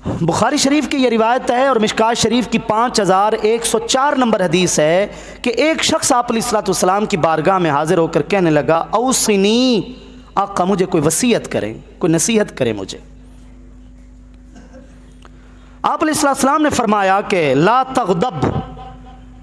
बुखारी शरीफ की ये रिवायत है और मिशकात शरीफ की 5104 नंबर हदीस है कि एक शख्स आप अलैहिस्सलाम की बारगाह में हाजिर होकर कहने लगा, औसिनी, आका मुझे कोई वसीयत करें, कोई नसीहत करें मुझे। आप अलैहिस्सलाम ने फरमाया कि ला तग़दब,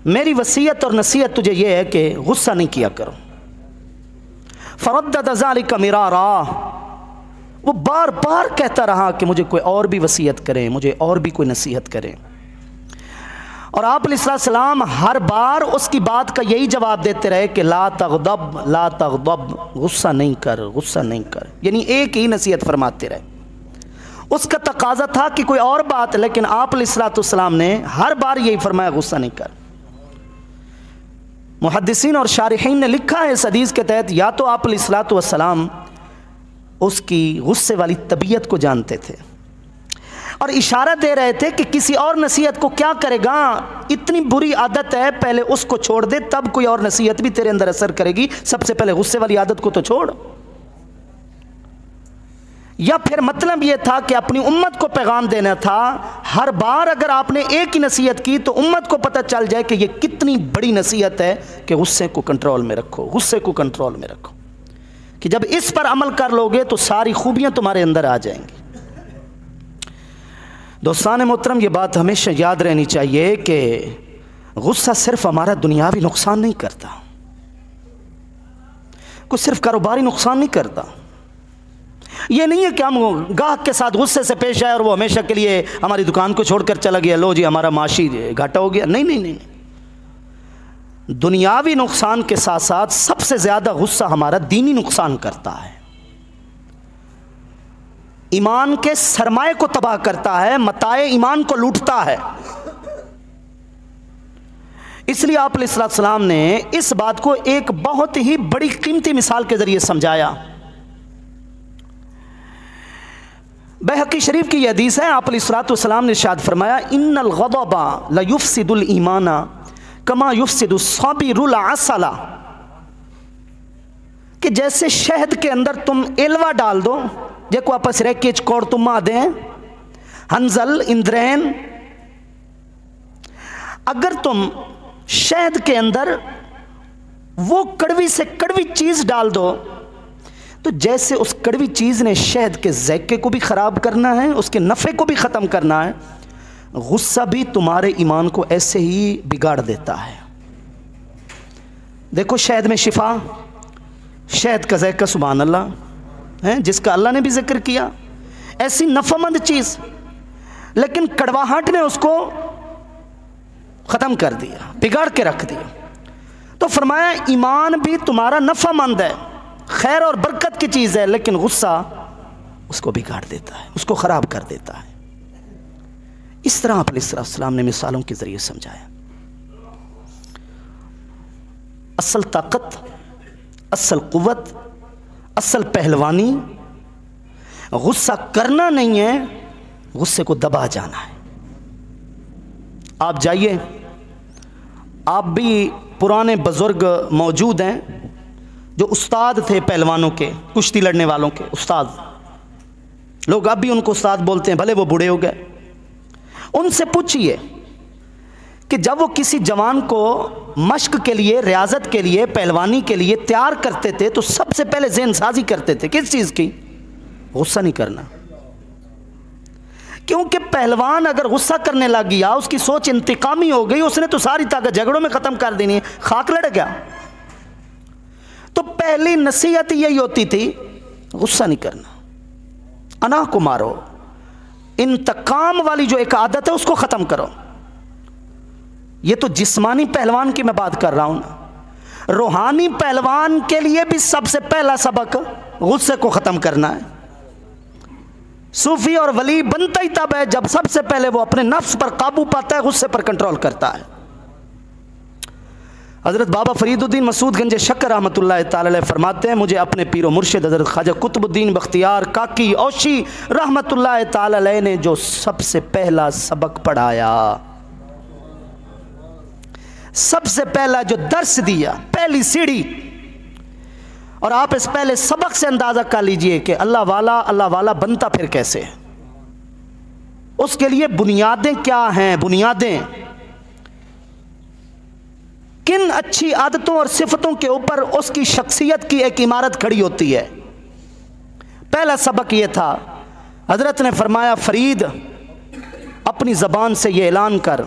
मेरी वसीयत और नसीहत तुझे यह है कि गुस्सा नहीं किया करो। फरद्दद ज़ालिका मिरारा, वो बार बार कहता रहा कि मुझे कोई और भी वसीयत करें, मुझे और भी कोई नसीहत करें। और आप अलैहिस्सलाम हर बार उसकी बात का यही जवाब देते रहे कि ला तग़दब, ला तग़दब, गुस्सा नहीं कर, गुस्सा नहीं कर, यानी एक ही नसीहत फरमाते रहे। उसका तकाजा था कि कोई और बात, लेकिन आप अलैहिस्सलाम ने हर बार यही फरमाया, गुस्सा नहीं कर। मुहद्दिसीन और शारिहीन ने लिखा है इस हदीस के तहत, या तो आप अलैहिस्सलाम उसकी गुस्से वाली तबीयत को जानते थे और इशारा दे रहे थे कि किसी और नसीहत को क्या करेगा, इतनी बुरी आदत है, पहले उसको छोड़ दे, तब कोई और नसीहत भी तेरे अंदर असर करेगी, सबसे पहले गुस्से वाली आदत को तो छोड़। या फिर मतलब यह था कि अपनी उम्मत को पैगाम देना था, हर बार अगर आपने एक ही नसीहत की तो उम्मत को पता चल जाए कि यह कितनी बड़ी नसीहत है कि गुस्से को कंट्रोल में रखो, गुस्से को कंट्रोल में रखो, कि जब इस पर अमल कर लोगे तो सारी खूबियां तुम्हारे अंदर आ जाएंगी। दोस्तान मोहतरम, ये बात हमेशा याद रहनी चाहिए कि गुस्सा सिर्फ हमारा दुनियावी नुकसान नहीं करता, कुछ सिर्फ कारोबारी नुकसान नहीं करता। ये नहीं है कि हम गाहक के साथ गुस्से से पेश आए और वो हमेशा के लिए हमारी दुकान को छोड़कर चला गया, लो जी हमारा माशी घाटा हो गया। नहीं नहीं नहीं, दुनियावी नुकसान के साथ साथ सबसे ज़्यादा गुस्सा हमारा दीनी नुकसान करता है, ईमान के सरमाए को तबाह करता है, मताए ईमान को लूटता है। इसलिए आप अलैहिस्सलाम ने इस बात को एक बहुत ही बड़ी कीमती मिसाल के ज़रिए समझाया। बैहक़ी शरीफ की यह हदीस है, आप अलैहिस्सलाम ने इरशाद फरमाया, इन्नल ग़ज़बा ला युफ़सिदुल ईमाना कमा युफ़सिदुस साबिरुल असला, कि जैसे शहद के अंदर तुम एलवा डाल दो, जेको आपस रेकेज कोड़ तुम दें हंजल इंद्रैन, अगर तुम शहद के अंदर वो कड़वी से कड़वी चीज़ डाल दो तो जैसे उस कड़वी चीज़ ने शहद के ज़ायके को भी ख़राब करना है, उसके नफ़े को भी ख़त्म करना है, गुस्सा भी तुम्हारे ईमान को ऐसे ही बिगाड़ देता है। देखो शहद में शिफा, शहद का ज़ायका सुभान अल्लाह है, जिसका अल्लाह ने भी जिक्र किया, ऐसी नफ़ामंद चीज़, लेकिन कड़वाहट ने उसको ख़त्म कर दिया, बिगाड़ के रख दिया। तो फरमाया ईमान भी तुम्हारा नफ़ामंद है, खैर और बरकत की चीज़ है, लेकिन गुस्सा उसको बिगाड़ देता है, उसको ख़राब कर देता है। इस तरह आप अलैहिस्सलाम ने मिसालों के ज़रिए समझाया। असल ताकत, असल क़ुव्वत, असल पहलवानी गुस्सा करना नहीं है, गुस्से को दबा जाना है। आप जाइए, आप भी पुराने बुज़ुर्ग मौजूद हैं जो उस्ताद थे पहलवानों के, कुश्ती लड़ने वालों के उस्ताद, लोग अब भी उनको उस्ताद बोलते हैं, भले वो बूढ़े हो गए। उनसे पूछिए कि जब वो किसी जवान को मश्क के लिए, रियाजत के लिए, पहलवानी के लिए तैयार करते थे तो सबसे पहले ज़हन साजी करते थे किस चीज़ की? गुस्सा नहीं करना। क्योंकि पहलवान अगर गुस्सा करने लग गया, उसकी सोच इंतकामी हो गई, उसने तो सारी ताकत झगड़ों में ख़त्म कर देनी, खाक लड़ गया। तो पहली नसीहत यही होती थी, गुस्सा नहीं करना, अना को मारो, इंतकाम वाली जो एक आदत है उसको ख़त्म करो। ये तो जिस्मानी पहलवान की मैं बात कर रहा हूं ना। रूहानी पहलवान के लिए भी सबसे पहला सबक गुस्से को ख़त्म करना है। सूफी और वली बनता ही तब है जब सबसे पहले वो अपने नफ्स पर काबू पाता है, गुस्से पर कंट्रोल करता है। हज़रत बाबा फरीदुद्दीन मसूद गंज शक्कर रहमतुल्लाह ताला अलैह फरमाते हैं, मुझे अपने पीरो मुर्शिद हज़रत ख्वाजा कुतुबुद्दीन बख्तियार काकी औशी रहमतुल्लाह ताला अलैह ने जो सबसे पहला सबक पढ़ाया, सबसे पहला जो दर्स दिया, पहली सीढ़ी, और आप इस पहले सबक से अंदाज़ा कर लीजिए कि अल्लाह वाला बनता फिर कैसे है। उसके लिए बुनियादें क्या हैं, बुनियादें किन अच्छी आदतों और सिफतों के ऊपर उसकी शख्सियत की एक इमारत खड़ी होती है। पहला सबक यह था, हजरत ने फरमाया, फरीद अपनी ज़बान से ये ऐलान कर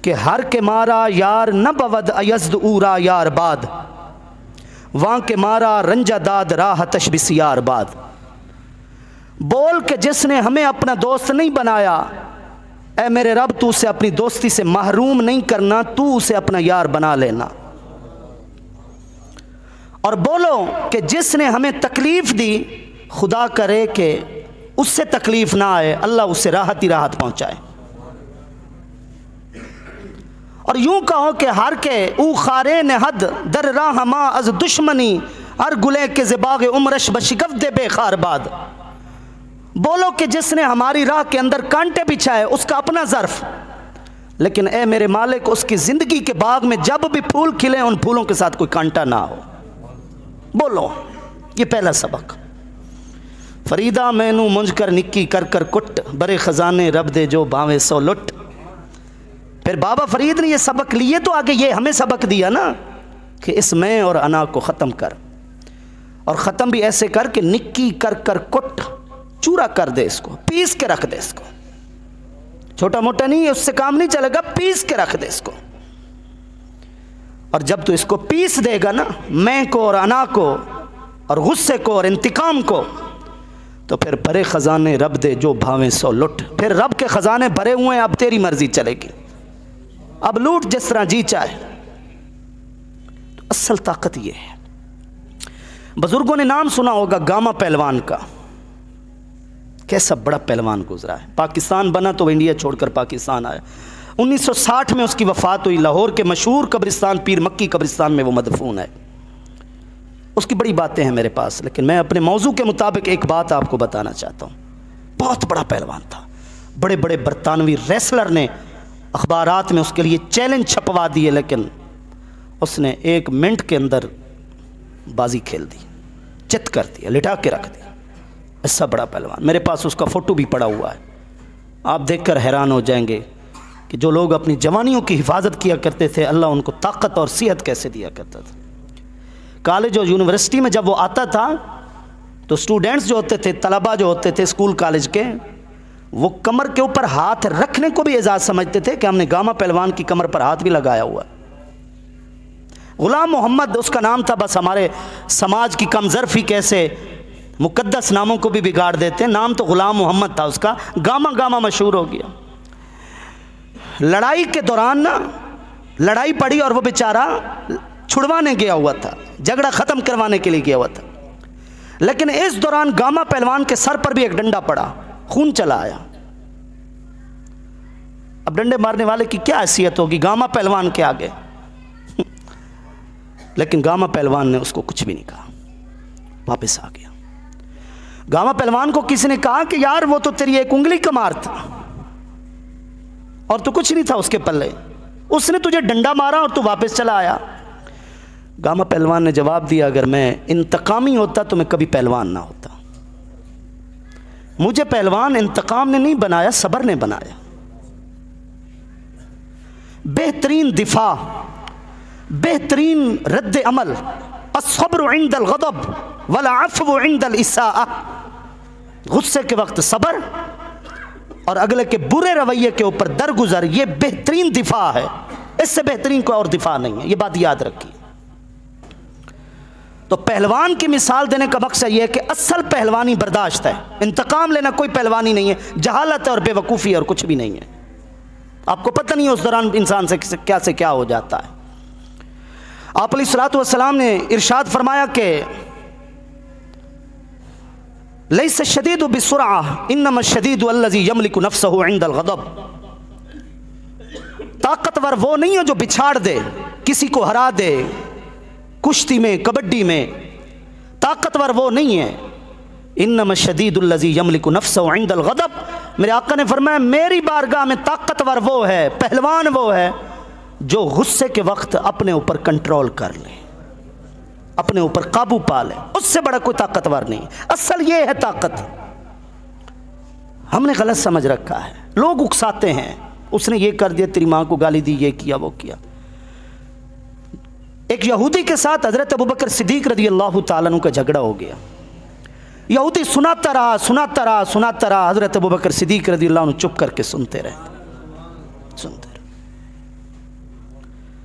कि हर के मारा यार न बवद अयज़द ऊरा यार बाद, वहाँ के मारा रंजा दाद राह तशबिस यार बाद। बोल के जिसने हमें अपना दोस्त नहीं बनाया, ऐ मेरे रब तू उसे अपनी दोस्ती से महरूम नहीं करना, तू उसे अपना यार बना लेना। और बोलो कि जिसने हमें तकलीफ़ दी, खुदा करे कि उससे तकलीफ़ ना आए, अल्लाह उससे राहत ही राहत पहुँचाए। और यूं कहो कि हर के ऊ खारे ने हद दर राह मा अज दुश्मनी, हर गुले के ज़बाग उमरश बशिकफ दे बेखार बाद। बोलो कि जिसने हमारी राह के अंदर कांटे बिछाए, उसका अपना ज़र्फ, लेकिन ए मेरे मालिक उसकी ज़िंदगी के बाग में जब भी फूल खिले, उन फूलों के साथ कोई कांटा ना हो। बोलो, ये पहला सबक। फरीदा मैनू मुंझ कर निक्की कर कर कुट, बड़े ख़जाने रब दे जो भावे सो लुट। फिर बाबा फरीद ने ये सबक लिए तो आगे ये हमें सबक दिया ना कि इस मैं और अना को ख़त्म कर, और ख़त्म भी ऐसे कर कि निक्की कर कर कुट, चूरा कर दे इसको, पीस के रख दे इसको। छोटा मोटा नहीं है, उससे काम नहीं चलेगा, पीस के रख दे इसको। और जब तू इसको पीस देगा ना, मैं को और अना को और गुस्से को और इंतकाम को, तो फिर भरे ख़जाने रब दे जो भावें सो लुट। फिर रब के ख़जाने भरे हुए हैं, अब तेरी मर्जी चलेगी, अब लूट जिस तरह जी चाहे। तो असल ताकत ये है। बुजुर्गों ने नाम सुना होगा गामा पहलवान का, कैसा बड़ा पहलवान गुजरा है। पाकिस्तान बना तो इंडिया छोड़कर पाकिस्तान आया। 1960 में उसकी वफ़ात हुई। लाहौर के मशहूर कब्रिस्तान पीर मक्की कब्रिस्तान में वो मदफून है। उसकी बड़ी बातें हैं मेरे पास, लेकिन मैं अपने मौजू के मुताबिक एक बात आपको बताना चाहता हूँ। बहुत बड़ा पहलवान था। बड़े बड़े बरतानवी रेसलर ने अखबारात में उसके लिए चैलेंज छपवा दिए, लेकिन उसने 1 मिनट के अंदर बाजी खेल दी, चित कर दिया, लिटा के रख दिया। ऐसा बड़ा पहलवान। मेरे पास उसका फ़ोटो भी पड़ा हुआ है। आप देखकर हैरान हो जाएंगे कि जो लोग अपनी जवानियों की हिफाजत किया करते थे, अल्लाह उनको ताकत और सेहत कैसे दिया करता था। कॉलेज और यूनिवर्सिटी में जब वो आता था तो स्टूडेंट्स जो होते थे, तलबा जो होते थे स्कूल कॉलेज के, वो कमर के ऊपर हाथ रखने को भी एजाज़ समझते थे कि हमने गामा पहलवान की कमर पर हाथ भी लगाया हुआ। गुलाम मोहम्मद उसका नाम था। बस हमारे समाज की कमज़रफ़ी कैसे मुक़द्दस नामों को भी बिगाड़ देते हैं। नाम तो गुलाम मोहम्मद था उसका, गामा गामा मशहूर हो गया। लड़ाई के दौरान ना लड़ाई पड़ी और वो बेचारा छुड़वाने गया हुआ था, झगड़ा ख़त्म करवाने के लिए गया हुआ था। लेकिन इस दौरान गामा पहलवान के सर पर भी एक डंडा पड़ा, खून चला आया। अब डंडे मारने वाले की क्या हैसियत होगी गामा पहलवान के आगे। लेकिन गामा पहलवान ने उसको कुछ भी नहीं कहा, वापस आ गया। गामा पहलवान को किसी ने कहा कि यार वो तो तेरी एक उंगली का मार था और तो कुछ नहीं था उसके पल्ले, उसने तुझे डंडा मारा और तू वापस चला आया। गामा पहलवान ने जवाब दिया, अगर मैं इंतकामी होता तो मैं कभी पहलवान ना होता। मुझे पहलवान इंतकाम ने नहीं बनाया, सब्र ने बनाया। बेहतरीन दिफा, बेहतरीन रद्द अमल, अस्सब्र इंदल गज़ब वल अफ़्व इंदल इसाअ। गुस्से के वक्त सब्र और अगले के बुरे रवैये के ऊपर दरगुजर, ये बेहतरीन दिफा है। इससे बेहतरीन कोई और दिफा नहीं है, ये बात याद रखिए। तो पहलवान की मिसाल देने का मकसद यह है कि असल पहलवानी बर्दाश्त है, इंतकाम लेना कोई पहलवानी नहीं है, जहालत है और बेवकूफ़ी और कुछ भी नहीं है। आपको पता नहीं है उस दौरान इंसान से क्या हो जाता है। आप अलैहिस्सलातु वस्सलाम ने इरशाद फरमाया कि लैस शदीदु बिसुरअह इन्नमा शदीदु अल्लज़ी यमलिकु नफ्सहु इंदल गज़ब। ताकतवर वो नहीं है जो बिछाड़ दे, किसी को हरा दे कुश्ती में, कबड्डी में। ताकतवर वो नहीं है। इन्नमा शदीदुल्लज़ी यमलिकु नफ्सहु इंदल गज़ब। मेरे आका ने फरमाया मेरी बारगाह में ताकतवर वो है, पहलवान वो है जो गुस्से के वक्त अपने ऊपर कंट्रोल कर ले, अपने ऊपर काबू पा ले। उससे बड़ा कोई ताकतवर नहीं। असल ये है ताकत। हमने गलत समझ रखा है, लोग उकसाते हैं, उसने ये कर दिया, तेरी माँ को गाली दी, ये किया वो किया। एक यहूदी के साथ हजरत अबू बकर सिद्दीक रज़ी अल्लाह ताला अन्हु का झगड़ा हो गया। यहूदी सुनाता रहा सुनाता रहा सुनाता रहा, हजरत अबू बकर सिद्दीक रज़ी अल्लाह अन्हु चुप करके सुनते रहे।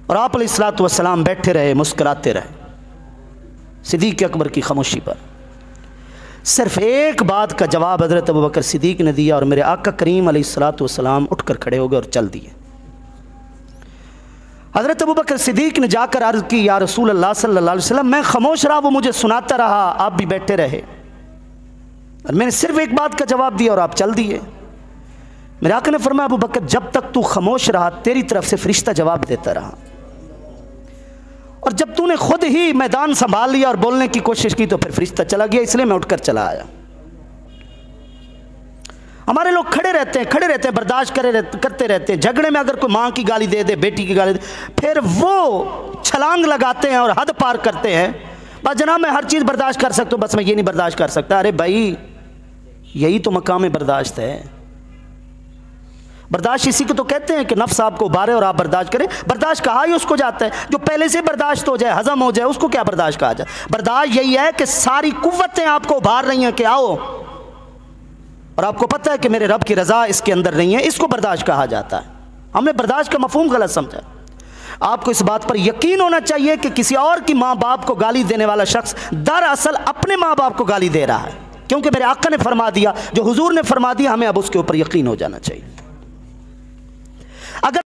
और आप अलैहिस्सलातु वस्सलाम बैठे रहे, मुस्कुराते रहे। सिद्दीक अकबर की खामोशी पर सिर्फ एक बात का जवाब हजरत अबू बकर सिद्दीक ने दिया और मेरे आका करीम अलैहिस्सलातु वस्सलाम उठकर खड़े हो गए और चल दिए। हजरत अबू बकर सिद्दीक ने जाकर अर्ज़ की, या रसूल अल्लाह सल्लल्लाहु अलैहि वसल्लम, मैं खामोश रहा, वो मुझे सुनाता रहा, आप भी बैठे रहे और मैंने सिर्फ एक बात का जवाब दिया और आप चल दिए। मेरे आका ने फरमाया, अबू बकर जब तक तू खामोश रहा तेरी तरफ से फरिश्ता जवाब देता रहा, और जब तूने खुद ही मैदान संभाल लिया और बोलने की कोशिश की तो फिर फरिश्ता चला गया, इसलिए मैं उठकर चला आया। हमारे लोग खड़े रहते हैं, बर्दाश्त करते रहते हैं। झगड़े में अगर कोई माँ की गाली दे दे, बेटी की गाली दे, फिर वो छलांग लगाते हैं और हद पार करते हैं। बस जनाब मैं हर चीज़ बर्दाश्त कर सकता हूँ, बस मैं ये नहीं बर्दाश्त कर सकता। अरे भाई यही तो मकाम बर्दाश्त है। बर्दाश्त इसी को तो कहते हैं कि नफ्स आपको उबारे और आप बर्दाश्त करें। बर्दाश्त कहा ही उसको जाता है जो पहले से बर्दाश्त हो जाए, हजम हो जाए, उसको क्या बर्दाश्त कहा जाए। बर्दाश्त यही है कि सारी कुव्वतें आपको उभार रही हैं कि आओ, और आपको पता है कि मेरे रब की रज़ा इसके अंदर नहीं है, इसको बर्दाश्त कहा जाता है। हमने बर्दाश्त का मफहूम गलत समझा। आपको इस बात पर यकीन होना चाहिए कि किसी और की माँ बाप को गाली देने वाला शख्स दरअसल अपने माँ बाप को गाली दे रहा है, क्योंकि मेरे आका ने फरमा दिया, जो हुजूर ने फरमा दिया, हमें अब उसके ऊपर यकीन हो जाना चाहिए। अगर